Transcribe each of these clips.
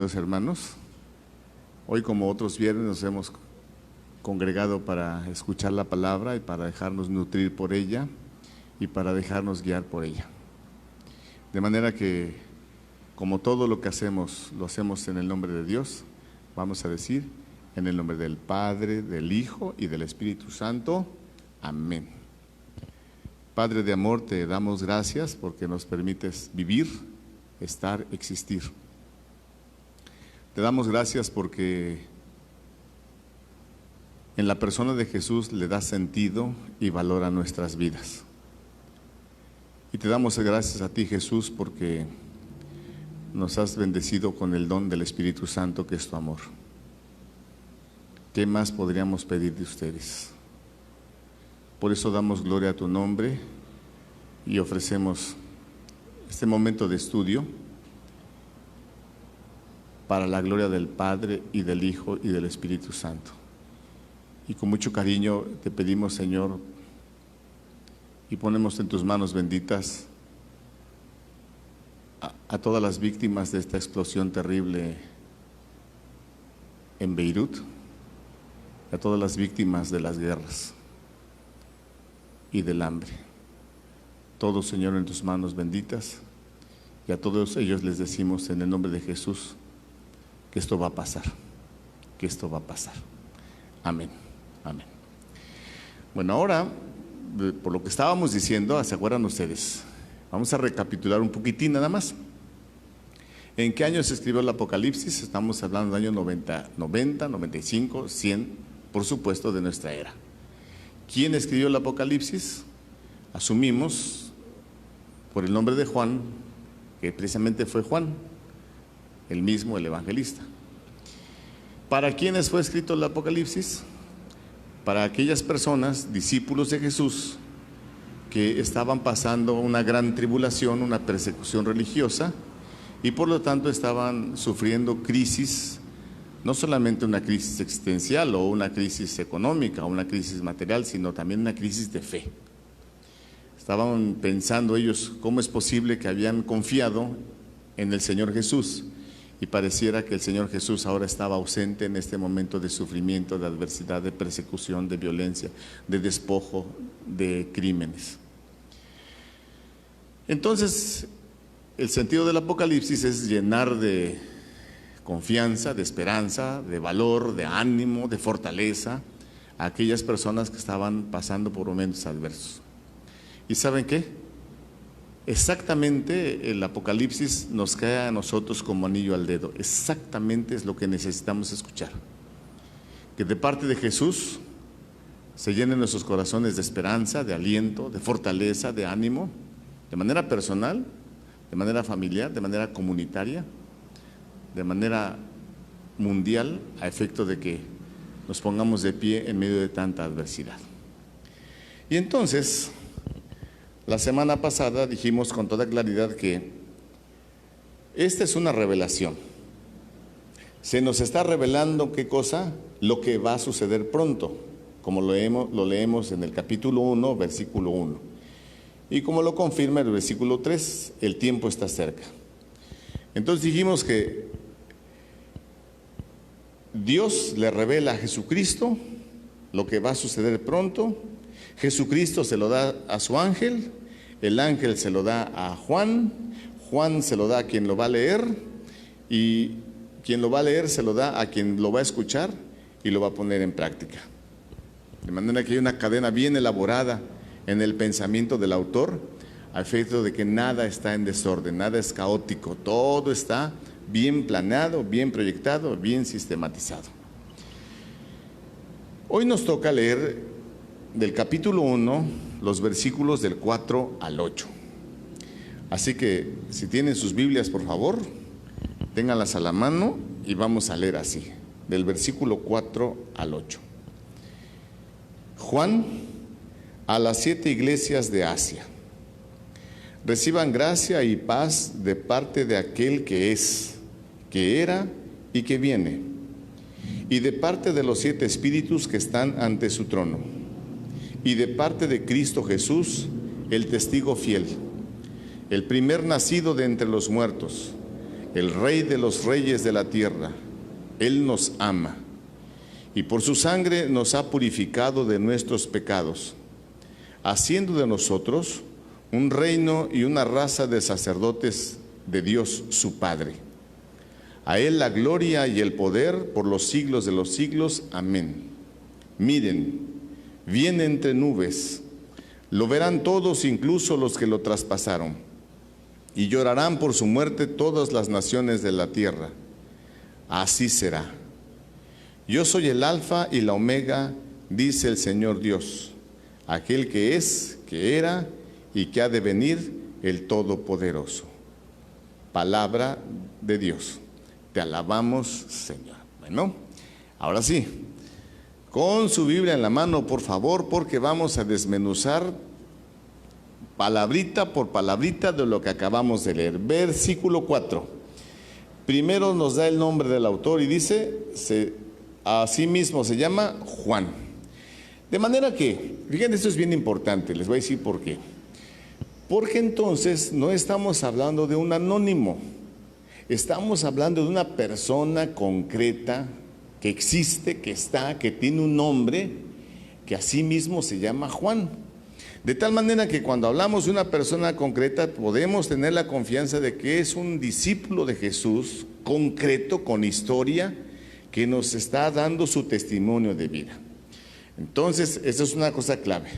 Los hermanos, hoy como otros viernes nos hemos congregado para escuchar la palabra y para dejarnos nutrir por ella y para dejarnos guiar por ella. De manera que, como todo lo que hacemos, lo hacemos en el nombre de Dios, vamos a decir, en el nombre del Padre, del Hijo y del Espíritu Santo. Amén. Padre de amor, te damos gracias porque nos permites vivir, estar, existir. Te damos gracias porque en la persona de Jesús le da sentido y valor a nuestras vidas. Y te damos gracias a ti, Jesús, porque nos has bendecido con el don del Espíritu Santo, que es tu amor. ¿Qué más podríamos pedir de ustedes? Por eso damos gloria a tu nombre y ofrecemos este momento de estudio para la gloria del Padre y del Hijo y del Espíritu Santo. Y con mucho cariño te pedimos, Señor, y ponemos en tus manos benditas a todas las víctimas de esta explosión terrible en Beirut, a todas las víctimas de las guerras y del hambre. Todos, Señor, en tus manos benditas, y a todos ellos les decimos en el nombre de Jesús que esto va a pasar, que esto va a pasar. Amén, amén. Bueno, ahora, por lo que estábamos diciendo, ¿se acuerdan ustedes? Vamos a recapitular un poquitín nada más. ¿En qué año se escribió el Apocalipsis? Estamos hablando del año 90, 95, 100, por supuesto, de nuestra era. ¿Quién escribió el Apocalipsis? Asumimos, por el nombre de Juan, que precisamente fue Juan, el mismo, el evangelista. ¿Para quiénes fue escrito el Apocalipsis? Para aquellas personas, discípulos de Jesús, que estaban pasando una gran tribulación, una persecución religiosa, y por lo tanto estaban sufriendo crisis, no solamente una crisis existencial o una crisis económica o una crisis material, sino también una crisis de fe. Estaban pensando ellos cómo es posible que habían confiado en el Señor Jesús, y pareciera que el Señor Jesús ahora estaba ausente en este momento de sufrimiento, de adversidad, de persecución, de violencia, de despojo, de crímenes. Entonces, el sentido del Apocalipsis es llenar de confianza, de esperanza, de valor, de ánimo, de fortaleza a aquellas personas que estaban pasando por momentos adversos. ¿Y saben qué? Exactamente el Apocalipsis nos cae a nosotros como anillo al dedo. Exactamente es lo que necesitamos escuchar. Que de parte de Jesús se llenen nuestros corazones de esperanza, de aliento, de fortaleza, de ánimo, de manera personal, de manera familiar, de manera comunitaria, de manera mundial, a efecto de que nos pongamos de pie en medio de tanta adversidad. Y entonces, la semana pasada dijimos con toda claridad que esta es una revelación. Se nos está revelando, ¿qué cosa? Lo que va a suceder pronto, como lo leemos en el capítulo 1, versículo 1. Y como lo confirma el versículo 3, el tiempo está cerca. Entonces dijimos que Dios le revela a Jesucristo lo que va a suceder pronto. Jesucristo se lo da a su ángel, el ángel se lo da a Juan, Juan se lo da a quien lo va a leer, y quien lo va a leer se lo da a quien lo va a escuchar y lo va a poner en práctica. De manera que hay una cadena bien elaborada en el pensamiento del autor, a efecto de que nada está en desorden, nada es caótico, todo está bien planeado, bien proyectado, bien sistematizado. Hoy nos toca leer del capítulo 1, los versículos del 4 al 8. Así que, si tienen sus Biblias, por favor, ténganlas a la mano y vamos a leer así, del versículo 4 al 8. Juan, a las 7 iglesias de Asia. Reciban gracia y paz de parte de aquel que es, que era y que viene, y de parte de los 7 espíritus que están ante su trono, y de parte de Cristo Jesús, el testigo fiel, el primer nacido de entre los muertos, el Rey de los reyes de la tierra. Él nos ama y por su sangre nos ha purificado de nuestros pecados, haciendo de nosotros un reino y una raza de sacerdotes de Dios su Padre. A Él la gloria y el poder por los siglos de los siglos. Amén. Miren, viene entre nubes, lo verán todos, incluso los que lo traspasaron, y llorarán por su muerte todas las naciones de la tierra. Así será. Yo soy el Alfa y la Omega, dice el Señor Dios, aquel que es, que era y que ha de venir, el Todopoderoso. Palabra de Dios. Te alabamos, Señor. Bueno, ahora sí, con su Biblia en la mano, por favor, porque vamos a desmenuzar palabrita por palabrita de lo que acabamos de leer. Versículo 4. Primero nos da el nombre del autor y dice, así mismo se llama Juan. De manera que, fíjense, esto es bien importante, les voy a decir por qué. Porque entonces no estamos hablando de un anónimo, estamos hablando de una persona concreta que existe, que está, que tiene un nombre, que así mismo se llama Juan. De tal manera que cuando hablamos de una persona concreta podemos tener la confianza de que es un discípulo de Jesús, concreto, con historia, que nos está dando su testimonio de vida. Entonces, eso es una cosa clave.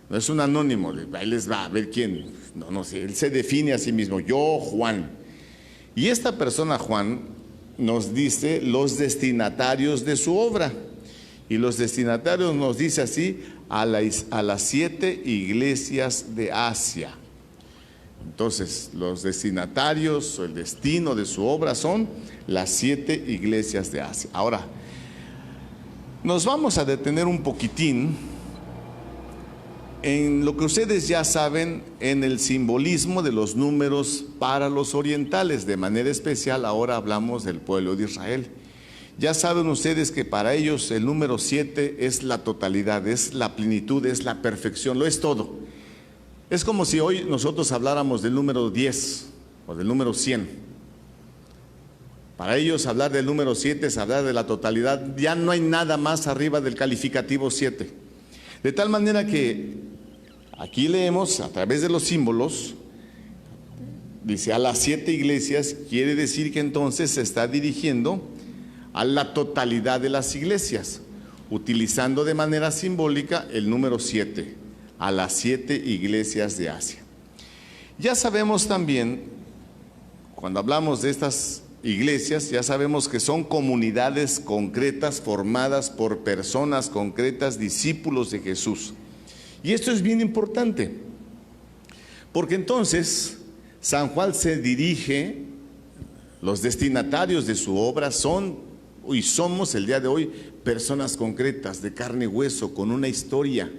No es un anónimo, ahí les va a ver quién. No sé, él se define a sí mismo, yo Juan. Y esta persona Juan nos dice los destinatarios de su obra. Y los destinatarios nos dice así, a las 7 iglesias de Asia. Entonces, los destinatarios o el destino de su obra son las 7 iglesias de Asia. Ahora, nos vamos a detener un poquitín en lo que ustedes ya saben en el simbolismo de los números para los orientales. De manera especial, ahora hablamos del pueblo de Israel. Ya saben ustedes que para ellos el número 7 es la totalidad, es la plenitud, es la perfección, lo es todo. Es como si hoy nosotros habláramos del número 10 o del número 100. Para ellos hablar del número 7 es hablar de la totalidad, ya no hay nada más arriba del calificativo 7. De tal manera que aquí leemos a través de los símbolos, dice a las 7 iglesias, quiere decir que entonces se está dirigiendo a la totalidad de las iglesias, utilizando de manera simbólica el número 7, a las 7 iglesias de Asia. Ya sabemos también, cuando hablamos de estas iglesias, ya sabemos que son comunidades concretas formadas por personas concretas, discípulos de Jesús. Y esto es bien importante, porque entonces San Juan se dirige, los destinatarios de su obra son y somos el día de hoy personas concretas, de carne y hueso, con una historia.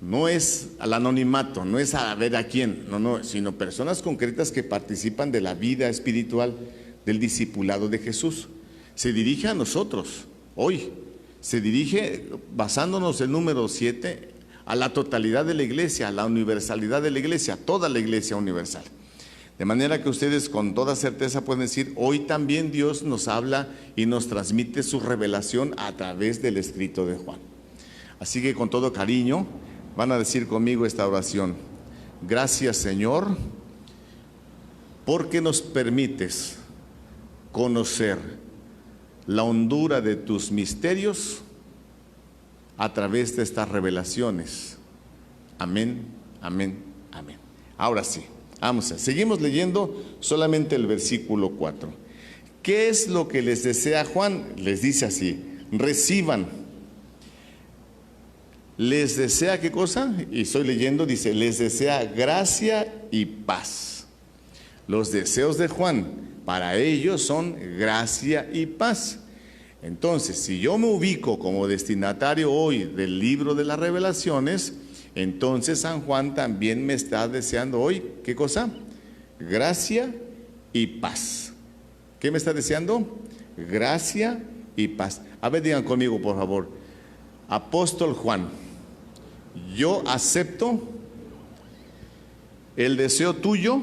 No es al anonimato, no es a ver a quién, no, sino personas concretas que participan de la vida espiritual del discipulado de Jesús. Se dirige a nosotros hoy, se dirige basándonos en el número 7 a la totalidad de la iglesia, a la universalidad de la iglesia, toda la iglesia universal. De manera que ustedes con toda certeza pueden decir, hoy también Dios nos habla y nos transmite su revelación a través del escrito de Juan. Así que con todo cariño van a decir conmigo esta oración. Gracias, Señor, porque nos permites conocer la hondura de tus misterios a través de estas revelaciones. Amén, amén, amén. Ahora sí. Seguimos leyendo solamente el versículo 4. ¿Qué es lo que les desea Juan? Les dice así, reciban. ¿Les desea qué cosa? Y estoy leyendo, dice, les desea gracia y paz. Los deseos de Juan para ellos son gracia y paz. Entonces, si yo me ubico como destinatario hoy del libro de las revelaciones, entonces San Juan también me está deseando hoy, ¿qué cosa? Gracia y paz. ¿Qué me está deseando? Gracia y paz. A ver, digan conmigo, por favor. Apóstol Juan, yo acepto el deseo tuyo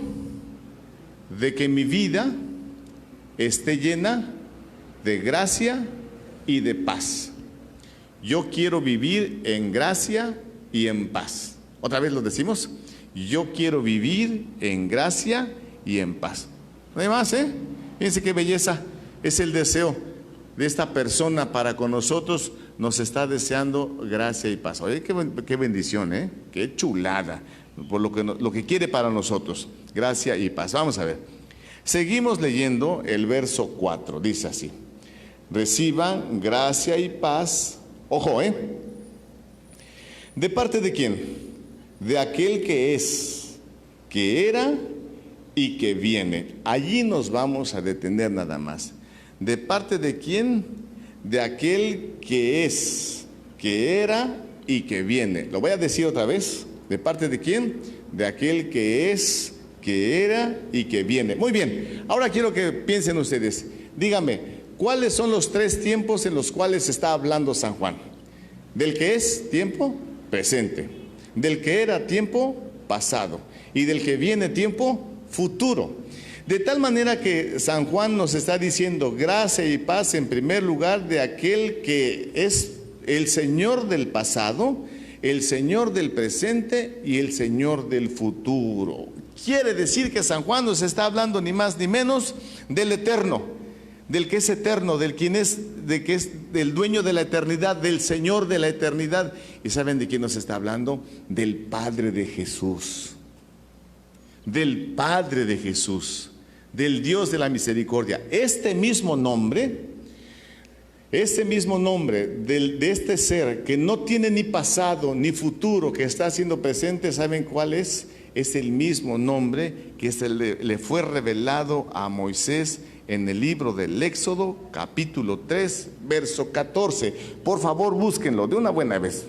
de que mi vida esté llena de gracia y de paz. Yo quiero vivir en gracia y en paz. Otra vez lo decimos. Yo quiero vivir en gracia y en paz. No hay más, ¿eh? Fíjense qué belleza. Es el deseo de esta persona para con nosotros. Nos está deseando gracia y paz. Oye, qué bendición, ¿eh? Qué chulada. Por lo que quiere para nosotros. Gracia y paz. Vamos a ver. Seguimos leyendo el verso 4. Dice así. Reciban gracia y paz. Ojo, ¿eh? ¿De parte de quién? De aquel que es, que era y que viene. Allí nos vamos a detener nada más. ¿De parte de quién? De aquel que es, que era y que viene. Lo voy a decir otra vez. ¿De parte de quién? De aquel que es, que era y que viene. Muy bien. Ahora quiero que piensen ustedes. Díganme, ¿cuáles son los tres tiempos en los cuales está hablando San Juan? Del que es, tiempo presente. Del que era, tiempo pasado. Y del que viene, tiempo futuro. De tal manera que San Juan nos está diciendo gracia y paz en primer lugar de aquel que es el Señor del pasado, el Señor del presente y el Señor del futuro. Quiere decir que San Juan nos está hablando ni más ni menos del eterno, del que es eterno, del quien es, de que es del dueño de la eternidad, del Señor de la eternidad. ¿Y saben de quién nos está hablando? Del Padre de Jesús. Del Padre de Jesús, del Dios de la misericordia. Este mismo nombre de este ser que no tiene ni pasado ni futuro, que está siendo presente, ¿saben cuál es? Es el mismo nombre que le fue revelado a Moisés en el libro del Éxodo, capítulo 3, verso 14. Por favor, búsquenlo de una buena vez.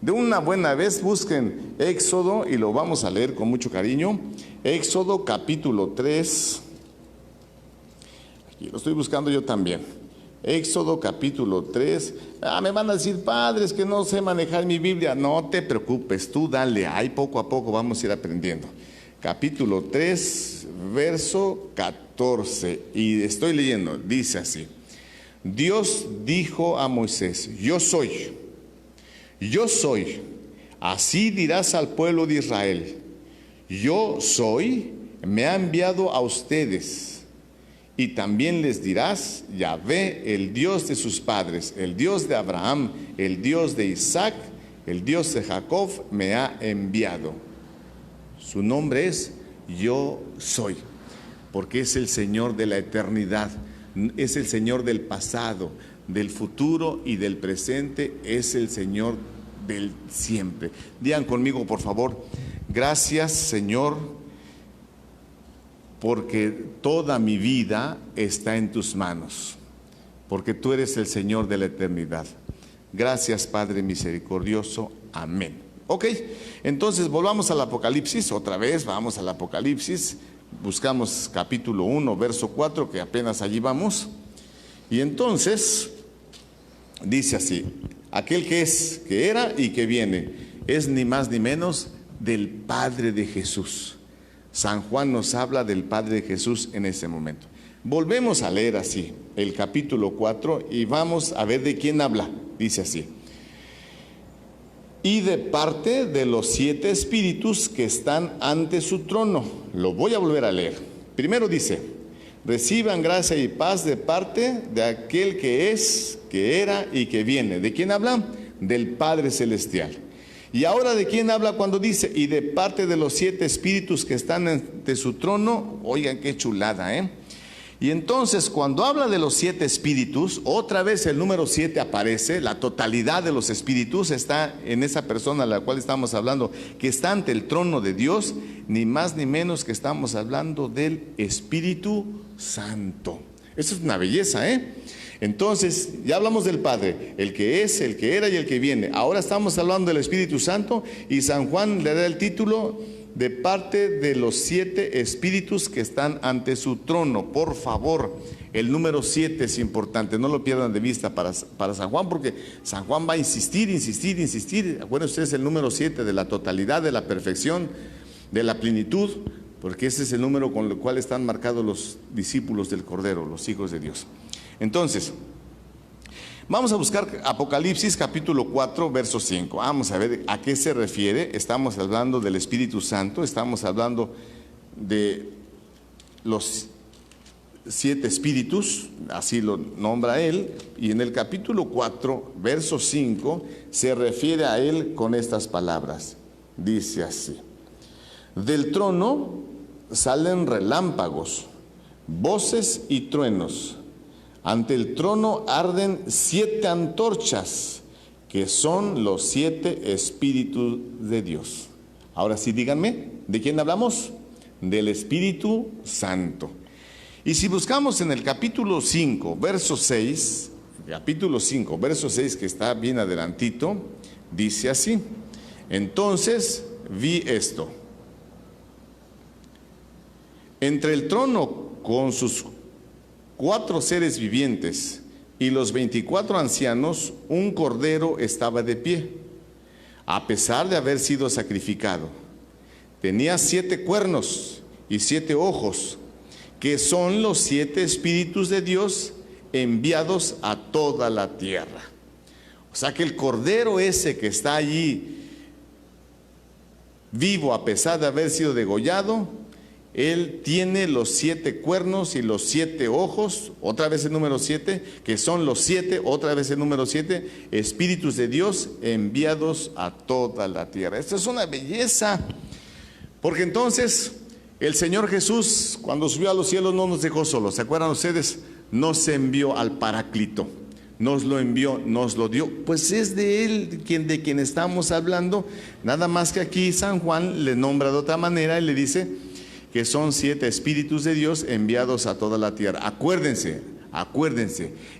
De una buena vez busquen Éxodo y lo vamos a leer con mucho cariño. Éxodo capítulo 3. Aquí lo estoy buscando yo también. Éxodo capítulo 3. Me van a decir, padres, que no sé manejar mi Biblia. No te preocupes, tú dale, ahí poco a poco vamos a ir aprendiendo. Capítulo 3, verso 14. Y estoy leyendo, dice así. Dios dijo a Moisés, yo soy, así dirás al pueblo de Israel, yo soy, me ha enviado a ustedes. Y también les dirás, Yahvé, el Dios de sus padres, el Dios de Abraham, el Dios de Isaac, el Dios de Jacob, me ha enviado. Su nombre es Yo Soy, porque es el Señor de la eternidad, es el Señor del pasado, del futuro y del presente, es el Señor del siempre. Digan conmigo, por favor, gracias, Señor, porque toda mi vida está en tus manos, porque tú eres el Señor de la eternidad. Gracias, Padre misericordioso. Amén. Ok, entonces volvamos al Apocalipsis, otra vez vamos al Apocalipsis, buscamos capítulo 1, verso 4, que apenas allí vamos, y entonces dice así, aquel que es, que era y que viene, es ni más ni menos del Padre de Jesús. San Juan nos habla del Padre de Jesús en ese momento. Volvemos a leer así el capítulo 4 y vamos a ver de quién habla. Dice así: y de parte de los 7 espíritus que están ante su trono. Lo voy a volver a leer. Primero dice: reciban gracia y paz de parte de aquel que es, que era y que viene. ¿De quién habla? Del Padre Celestial. Y ahora, ¿de quién habla cuando dice y de parte de los 7 espíritus que están ante su trono? Oigan qué chulada, ¿eh? Y entonces cuando habla de los 7 espíritus, otra vez el número 7 aparece. La totalidad de los espíritus está en esa persona a la cual estamos hablando, que está ante el trono de Dios, ni más ni menos que estamos hablando del Espíritu Santo. Eso es una belleza, ¿eh? Entonces, ya hablamos del Padre, el que es, el que era y el que viene. Ahora estamos hablando del Espíritu Santo y San Juan le da el título de parte de los 7 espíritus que están ante su trono. Por favor, el número 7 es importante, no lo pierdan de vista para San Juan, porque San Juan va a insistir. Acuérdense ustedes, el número 7 de la totalidad, de la perfección, de la plenitud. porque ese es el número con el cual están marcados los discípulos del Cordero, los hijos de Dios. Entonces, vamos a buscar Apocalipsis capítulo 4, verso 5. Vamos a ver a qué se refiere. Estamos hablando del Espíritu Santo, estamos hablando de los 7 espíritus, así lo nombra él, y en el capítulo 4, verso 5, se refiere a él con estas palabras. Dice así: del trono salen relámpagos, voces y truenos. Ante el trono arden 7 antorchas, que son los 7 espíritus de Dios. Ahora sí, díganme, ¿de quién hablamos? Del Espíritu Santo. Y si buscamos en el capítulo 5, verso 6, capítulo 5, verso 6, que está bien adelantito, dice así: entonces vi esto. Entre el trono con sus 4 seres vivientes y los 24 ancianos, un cordero estaba de pie, a pesar de haber sido sacrificado. Tenía 7 cuernos y 7 ojos, que son los 7 espíritus de Dios enviados a toda la tierra. O sea que el cordero ese que está allí vivo a pesar de haber sido degollado, él tiene los 7 cuernos y los 7 ojos, otra vez el número 7, que son los 7, otra vez el número 7, espíritus de Dios enviados a toda la tierra. Esto es una belleza, porque entonces el Señor Jesús, cuando subió a los cielos, no nos dejó solos. ¿Se acuerdan ustedes? Nos envió al Paráclito, nos lo envió, nos lo dio. Pues es de Él de quien estamos hablando, nada más que aquí San Juan le nombra de otra manera y le dice que son 7 espíritus de Dios enviados a toda la tierra. Acuérdense,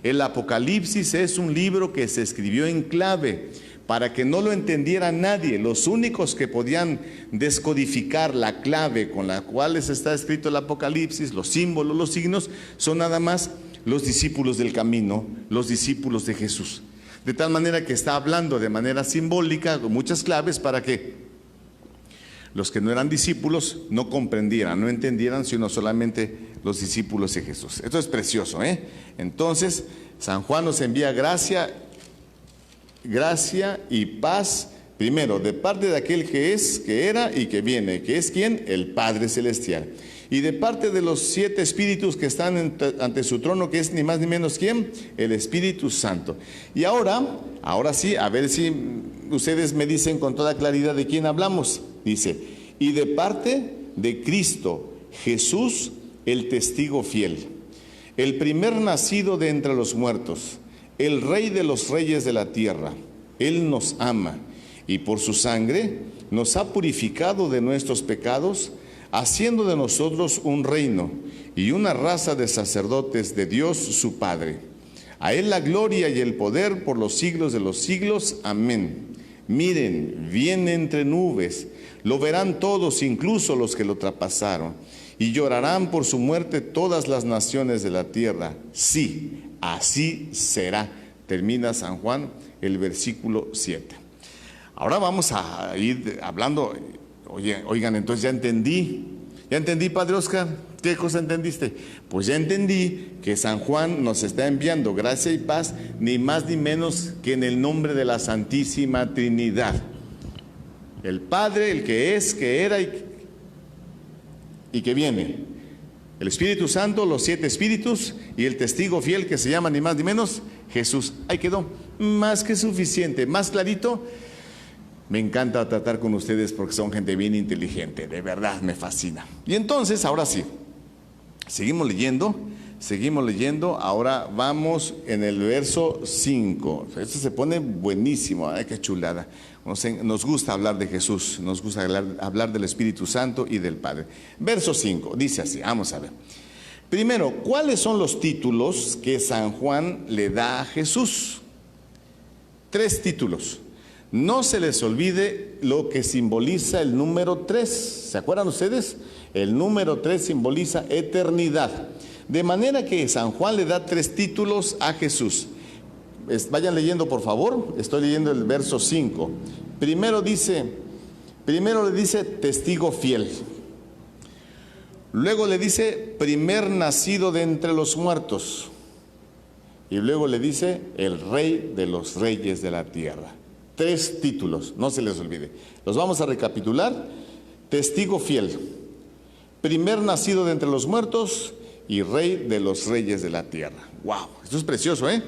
el Apocalipsis es un libro que se escribió en clave, para que no lo entendiera nadie. Los únicos que podían descodificar la clave con la cual está escrito el Apocalipsis, los símbolos, los signos, son nada más los discípulos del camino, los discípulos de Jesús. De tal manera que está hablando de manera simbólica, con muchas claves, para que los que no eran discípulos no comprendieran, no entendieran, sino solamente los discípulos de Jesús. Esto es precioso, ¿eh? Entonces, San Juan nos envía gracia y paz, primero, de parte de aquel que es, que era y que viene, que es ¿quién? El Padre Celestial. Y de parte de los 7 espíritus que están ante su trono, que es ni más ni menos ¿quién? El Espíritu Santo. Y ahora sí, a ver si ustedes me dicen con toda claridad de quién hablamos. Dice: y de parte de Cristo Jesús, el testigo fiel, el primer nacido de entre los muertos, el Rey de los reyes de la tierra. Él nos ama y por su sangre nos ha purificado de nuestros pecados, haciendo de nosotros un reino y una raza de sacerdotes de Dios su Padre. A Él la gloria y el poder por los siglos de los siglos. Amén. Miren, viene entre nubes, lo verán todos, incluso los que lo traspasaron, y llorarán por su muerte todas las naciones de la tierra. Sí, así será. Termina San Juan el versículo 7. Ahora vamos a ir hablando. Oigan, entonces ya entendí, Padre Oscar. ¿Qué cosa entendiste? Pues ya entendí que San Juan nos está enviando gracia y paz, ni más ni menos que en el nombre de la Santísima Trinidad. El Padre, el que es, que era y que viene. El Espíritu Santo, los 7 espíritus y el testigo fiel que se llama ni más ni menos Jesús. Ahí quedó, más que suficiente, más clarito. Me encanta tratar con ustedes porque son gente bien inteligente, de verdad me fascina. Y entonces, ahora sí, seguimos leyendo, ahora vamos en el verso 5. Esto se pone buenísimo, ¡ay, qué chulada! Nos gusta hablar de Jesús, nos gusta hablar del Espíritu Santo y del Padre. Verso 5, dice así, vamos a ver. Primero, ¿cuáles son los títulos que San Juan le da a Jesús? 3 títulos. No se les olvide lo que simboliza el número 3. ¿Se acuerdan ustedes? El número 3 simboliza eternidad. De manera que San Juan le da 3 títulos a Jesús. Vayan leyendo, por favor. Estoy leyendo el verso 5. Primero le dice testigo fiel. Luego le dice primer nacido de entre los muertos. Y luego le dice el rey de los reyes de la tierra. 3 títulos, no se les olvide. Los vamos a recapitular. Testigo fiel, primer nacido de entre los muertos y rey de los reyes de la tierra. ¡Wow! Esto es precioso, ¿eh?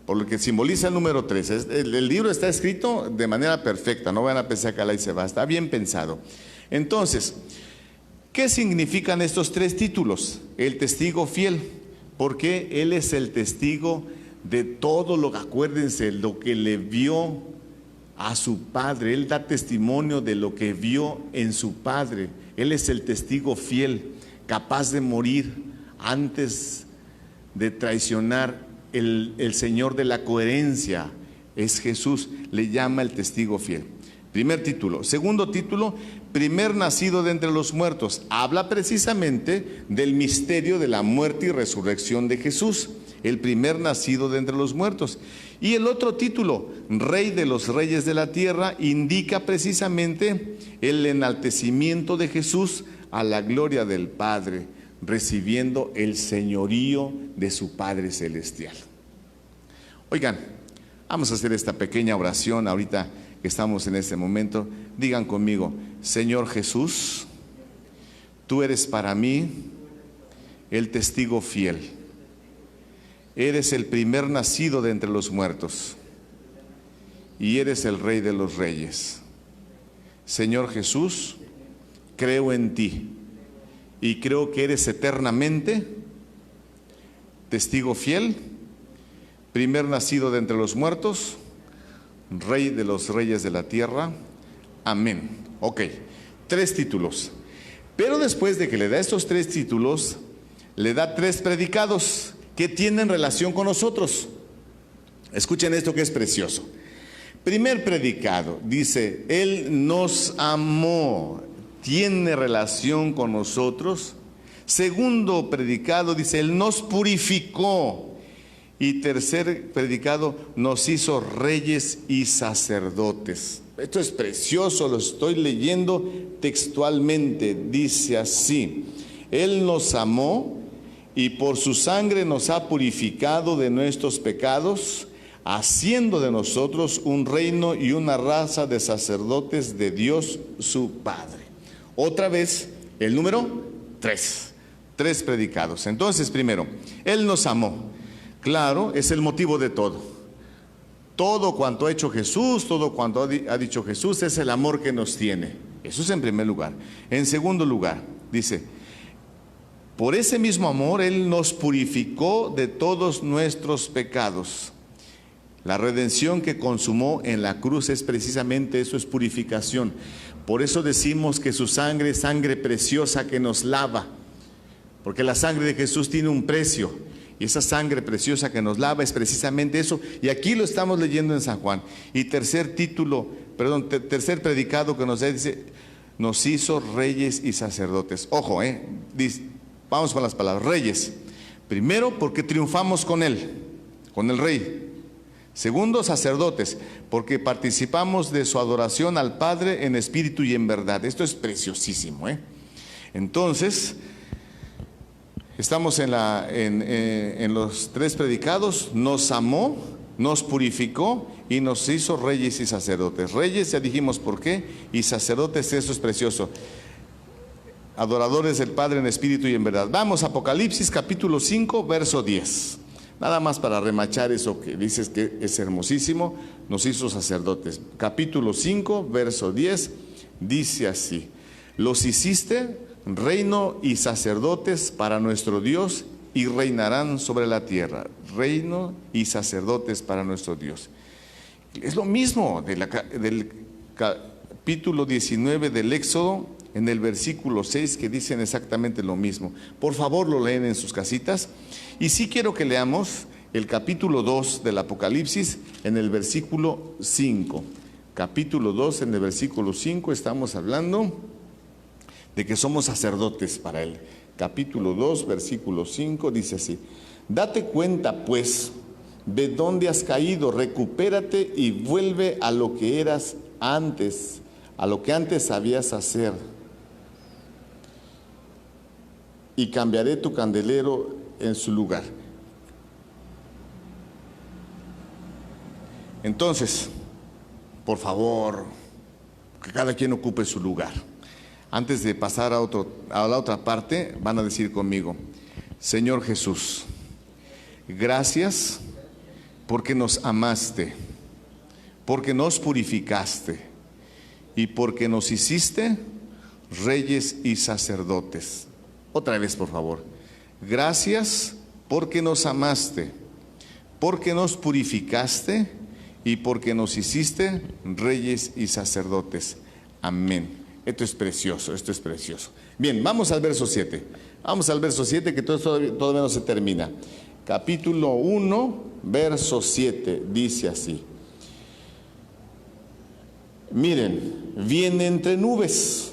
Por lo que simboliza el número 3. El libro está escrito de manera perfecta, no van a pensar que ahí se va, está bien pensado. Entonces, ¿qué significan estos 3 títulos? El testigo fiel, porque él es el testigo de todo lo que, acuérdense, lo que le vio a su padre. Él da testimonio de lo que vio en su padre. Él es el testigo fiel, capaz de morir antes de traicionar. El Señor de la coherencia es Jesús, le llama el testigo fiel. Primer título. Segundo título, primer nacido de entre los muertos. Habla precisamente del misterio de la muerte y resurrección de Jesús, el primer nacido de entre los muertos. Y el otro título, rey de los reyes de la tierra, indica precisamente el enaltecimiento de Jesús a la gloria del Padre, recibiendo el señorío de su Padre Celestial. Oigan, vamos a hacer esta pequeña oración ahorita que estamos en este momento. Digan conmigo: Señor Jesús, tú eres para mí el testigo fiel. Eres el primer nacido de entre los muertos y eres el Rey de los reyes. Señor Jesús, creo en ti y creo que eres eternamente testigo fiel, primer nacido de entre los muertos, Rey de los reyes de la tierra. Amén. Ok, 3 títulos. Pero después de que le da estos 3 títulos, le da 3 predicados que tienen relación con nosotros. Escuchen esto que es precioso. Primer predicado, dice, Él nos amó, tiene relación con nosotros. Segundo predicado, dice, Él nos purificó. Y tercer predicado, nos hizo reyes y sacerdotes. Esto es precioso, lo estoy leyendo textualmente. Dice así: Él nos amó y por su sangre nos ha purificado de nuestros pecados, haciendo de nosotros un reino y una raza de sacerdotes de Dios su Padre. Otra vez, el número 3. 3 predicados. Entonces, primero, Él nos amó. Claro, es el motivo de todo. Todo cuanto ha hecho Jesús, todo cuanto ha dicho Jesús, es el amor que nos tiene. Eso es en primer lugar. En segundo lugar, dice, por ese mismo amor Él nos purificó de todos nuestros pecados. La redención que consumó en la cruz es precisamente eso, es purificación. Por eso decimos que su sangre es sangre preciosa que nos lava, porque la sangre de Jesús tiene un precio. Y esa sangre preciosa que nos lava es precisamente eso. Y aquí lo estamos leyendo en San Juan. Y tercer predicado que nos dice, nos hizo reyes y sacerdotes. Ojo, dice, vamos con las palabras. Reyes. Primero, porque triunfamos con Él, con el Rey. Segundo, sacerdotes, porque participamos de su adoración al Padre en espíritu y en verdad. Esto es preciosísimo, Entonces, estamos en los 3 predicados. Nos amó, nos purificó y nos hizo reyes y sacerdotes. Reyes, ya dijimos por qué, y sacerdotes, eso es precioso. Adoradores del Padre en espíritu y en verdad. Vamos, Apocalipsis capítulo 5, verso 10. Nada más para remachar eso que dices que es hermosísimo. Nos hizo sacerdotes. Capítulo 5, verso 10, dice así: los hiciste reino y sacerdotes para nuestro Dios y reinarán sobre la tierra. Reino y sacerdotes para nuestro Dios. Es lo mismo del capítulo 19 del Éxodo, en el versículo 6, que dicen exactamente lo mismo. Por favor, lo leen en sus casitas. Y sí quiero que leamos el capítulo 2 del Apocalipsis en el versículo 5. Capítulo 2 en el versículo 5 estamos hablando de que somos sacerdotes para Él. Capítulo 2, versículo 5, dice así: date cuenta pues de dónde has caído, recupérate y vuelve a lo que eras antes, a lo que antes sabías hacer. y cambiaré tu candelero en su lugar. Entonces, por favor, que cada quien ocupe su lugar. Antes de pasar a la otra parte, van a decir conmigo: Señor Jesús, gracias porque nos amaste, porque nos purificaste y porque nos hiciste reyes y sacerdotes. Otra vez, por favor. Gracias porque nos amaste, porque nos purificaste y porque nos hiciste reyes y sacerdotes. Amén. Esto es precioso, esto es precioso. Bien, vamos al verso 7. Vamos al verso 7, que todavía no se termina. Capítulo 1, verso 7, dice así: miren, viene entre nubes.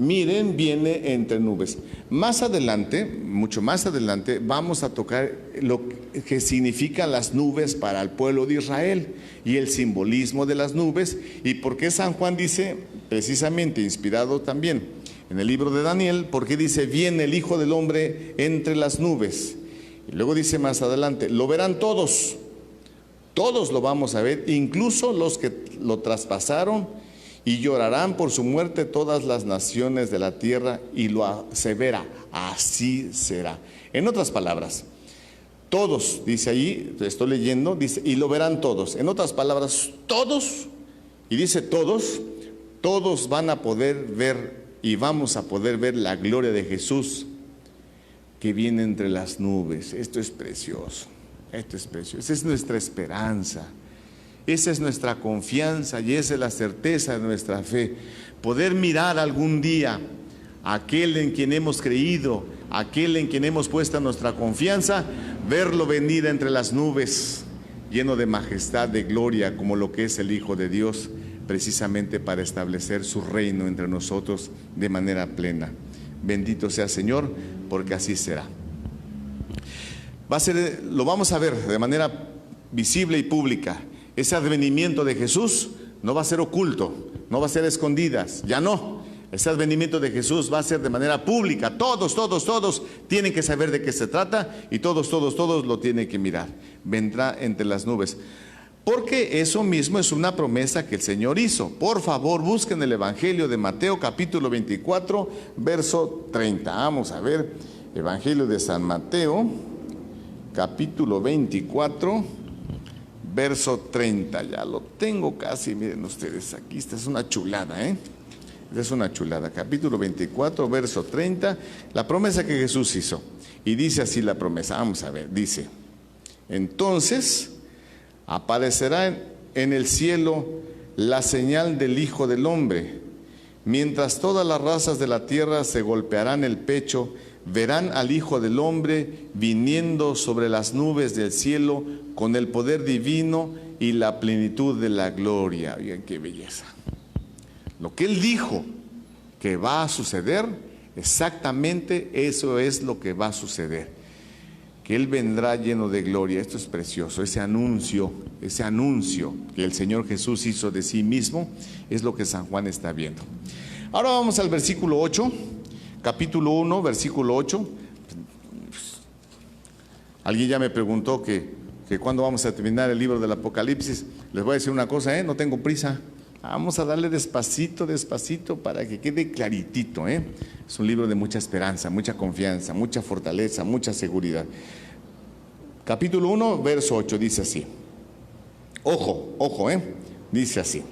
Miren, viene entre nubes. Más adelante, mucho más adelante, vamos a tocar lo que significan las nubes para el pueblo de Israel y el simbolismo de las nubes, y por qué San Juan dice, precisamente inspirado también en el libro de Daniel, porque dice: viene el Hijo del Hombre entre las nubes. Y luego dice más adelante: lo verán todos, todos lo vamos a ver, incluso los que lo traspasaron, y llorarán por su muerte todas las naciones de la tierra, y lo asevera, así será. En otras palabras, todos, dice ahí, estoy leyendo, dice, y lo verán todos. En otras palabras, todos, y dice todos, todos van a poder ver, y vamos a poder ver la gloria de Jesús que viene entre las nubes. Esto es precioso, esto es precioso. Esa es nuestra esperanza. Esa es nuestra confianza y esa es la certeza de nuestra fe. Poder mirar algún día a aquel en quien hemos creído, a aquel en quien hemos puesto nuestra confianza, verlo venir entre las nubes, lleno de majestad, de gloria, como lo que es el Hijo de Dios, precisamente para establecer su reino entre nosotros de manera plena. Bendito sea Señor, porque así será. Lo vamos a ver de manera visible y pública. Ese advenimiento de Jesús no va a ser oculto, no va a ser escondidas, ya no. Ese advenimiento de Jesús va a ser de manera pública. Todos tienen que saber de qué se trata y todos lo tienen que mirar. Vendrá entre las nubes. Porque eso mismo es una promesa que el Señor hizo. Por favor, busquen el Evangelio de Mateo, capítulo 24, verso 30. Vamos a ver, Evangelio de San Mateo, capítulo 24, verso 30, ya lo tengo casi, miren ustedes, aquí esta es una chulada, Esta es una chulada, capítulo 24, verso 30, la promesa que Jesús hizo, y dice así la promesa, vamos a ver, dice: entonces aparecerá en el cielo la señal del Hijo del Hombre, mientras todas las razas de la tierra se golpearán el pecho, verán al Hijo del Hombre viniendo sobre las nubes del cielo con el poder divino y la plenitud de la gloria. Oigan, qué belleza. Lo que Él dijo que va a suceder, exactamente eso es lo que va a suceder. Que Él vendrá lleno de gloria. Esto es precioso. Ese anuncio que el Señor Jesús hizo de sí mismo es lo que San Juan está viendo. Ahora vamos al versículo 8. Capítulo 1, versículo 8. Alguien ya me preguntó que cuándo vamos a terminar el libro del Apocalipsis. Les voy a decir una cosa, no tengo prisa. Vamos a darle despacito para que quede claritito, Es un libro de mucha esperanza, mucha confianza, mucha fortaleza, mucha seguridad. Capítulo 1, verso 8, dice así. Ojo, dice así: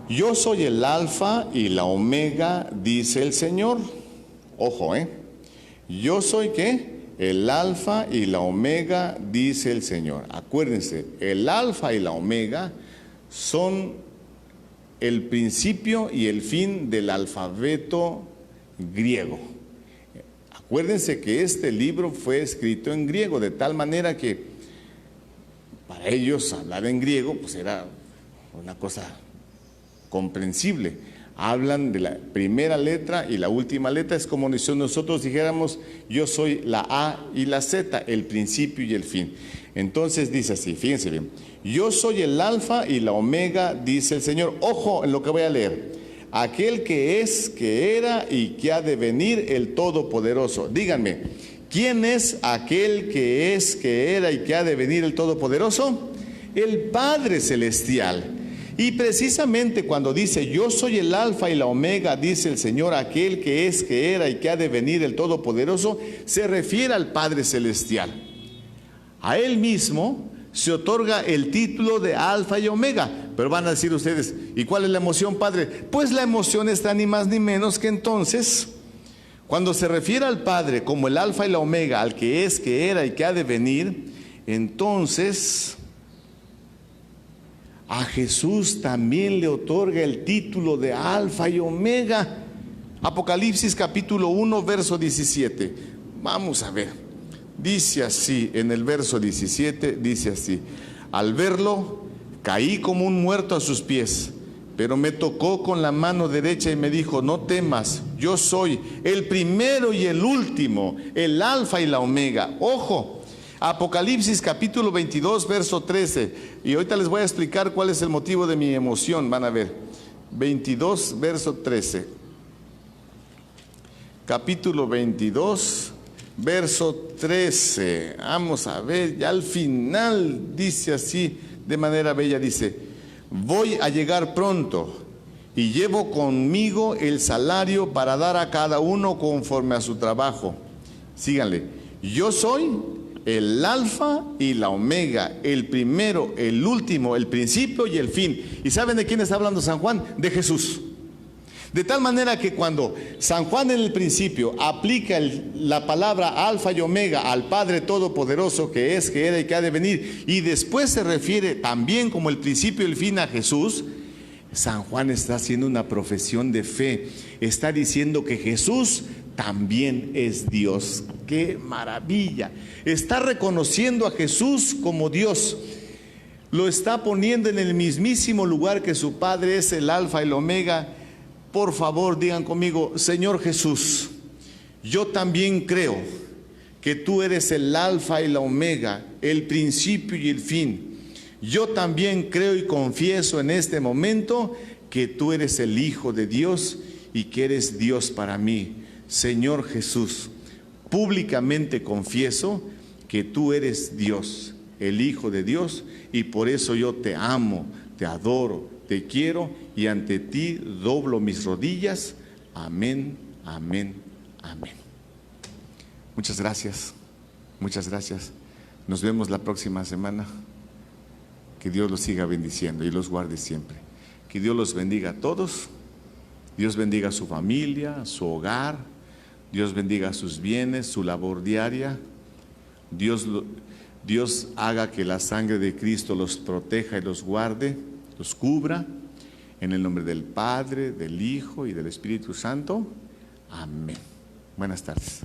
yo soy el alfa y la omega, dice el Señor. Ojo, yo soy, ¿qué? El alfa y la omega, dice el Señor. Acuérdense, el alfa y la omega son el principio y el fin del alfabeto griego. Acuérdense que este libro fue escrito en griego, de tal manera que para ellos hablar en griego pues era una cosa comprensible. Hablan de la primera letra y la última letra. Es como si nosotros dijéramos: yo soy la A y la Z, el principio y el fin. Entonces dice así, fíjense bien: yo soy el alfa y la omega, dice el Señor. Ojo en lo que voy a leer. aquel que es, que era y que ha de venir, el Todopoderoso. Díganme, ¿quién es aquel que es, que era y que ha de venir, el Todopoderoso? El Padre Celestial. Y precisamente cuando dice, yo soy el alfa y la omega, dice el Señor, aquel que es, que era y que ha de venir, el Todopoderoso, se refiere al Padre Celestial. A Él mismo se otorga el título de alfa y omega. Pero van a decir ustedes, ¿y cuál es la emoción, Padre? Pues la emoción está ni más ni menos que entonces, cuando se refiere al Padre como el alfa y la omega, al que es, que era y que ha de venir, entonces a Jesús también le otorga el título de alfa y omega. Apocalipsis capítulo 1, verso 17. Vamos a ver. Dice así, en el verso 17, dice así: al verlo, caí como un muerto a sus pies, pero me tocó con la mano derecha y me dijo, no temas, yo soy el primero y el último, el alfa y la omega. Ojo, Apocalipsis capítulo 22, verso 13. Y ahorita les voy a explicar cuál es el motivo de mi emoción, van a ver. 22, verso 13. Capítulo 22, verso 13. Vamos a ver, ya al final dice así, de manera bella, dice: voy a llegar pronto y llevo conmigo el salario para dar a cada uno conforme a su trabajo. Síganle. Yo soy el alfa y la omega, el primero, el último, el principio y el fin. ¿Y saben de quién está hablando San Juan? De Jesús. De tal manera que cuando San Juan en el principio aplica la palabra alfa y omega al Padre Todopoderoso, que es, que era y que ha de venir, y después se refiere también como el principio y el fin a Jesús, San Juan está haciendo una profesión de fe. Está diciendo que Jesús también es Dios. ¡Qué maravilla! Está reconociendo a Jesús como Dios. Lo está poniendo en el mismísimo lugar que su Padre es el alfa y el omega. Por favor, digan conmigo: Señor Jesús, yo también creo que tú eres el alfa y la omega, el principio y el fin. Yo también creo y confieso en este momento que tú eres el Hijo de Dios y que eres Dios para mí. Señor Jesús, públicamente confieso que tú eres Dios, el Hijo de Dios, y por eso yo te amo, te adoro, te quiero, y ante ti doblo mis rodillas. Amén, amén, amén. Muchas gracias, muchas gracias. Nos vemos la próxima semana. Que Dios los siga bendiciendo y los guarde siempre. Que Dios los bendiga a todos. Dios bendiga a su familia, su hogar. Dios bendiga sus bienes, su labor diaria. Dios haga que la sangre de Cristo los proteja y los guarde, los cubra. En el nombre del Padre, del Hijo y del Espíritu Santo. Amén. Buenas tardes.